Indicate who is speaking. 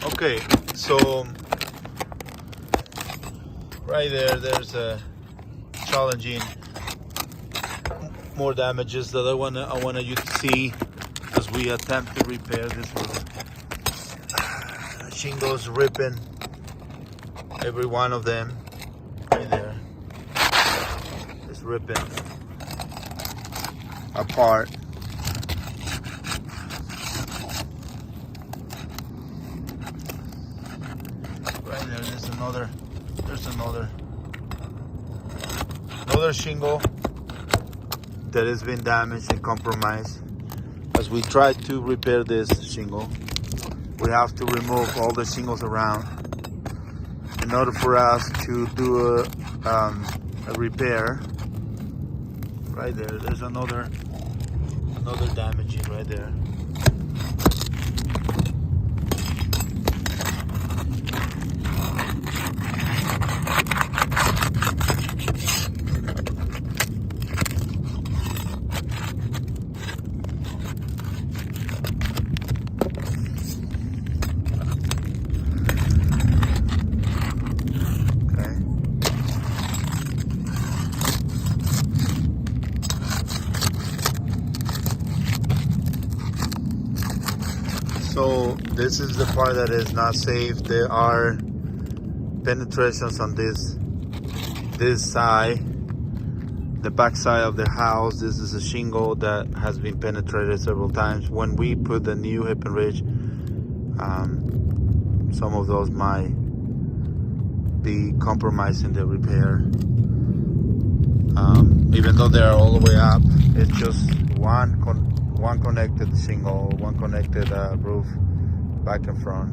Speaker 1: Okay, so right there's a challenging more damages that I wanna you to see as we attempt to repair this roof. Shingles ripping, every one of them right there is ripping apart. Right there, there's another shingle that has been damaged and compromised. As we try to repair this shingle, we have to remove all the shingles around in order for us to do a repair. Right there, there's another damaging right there. So this is the part that is not safe. There are penetrations on this side, the back side of the house. This is a shingle that has been penetrated several times. When we put the new hip and ridge, some of those might be compromising the repair. Even though they are all the way up, it's just one connected shingle, one connected roof back and front.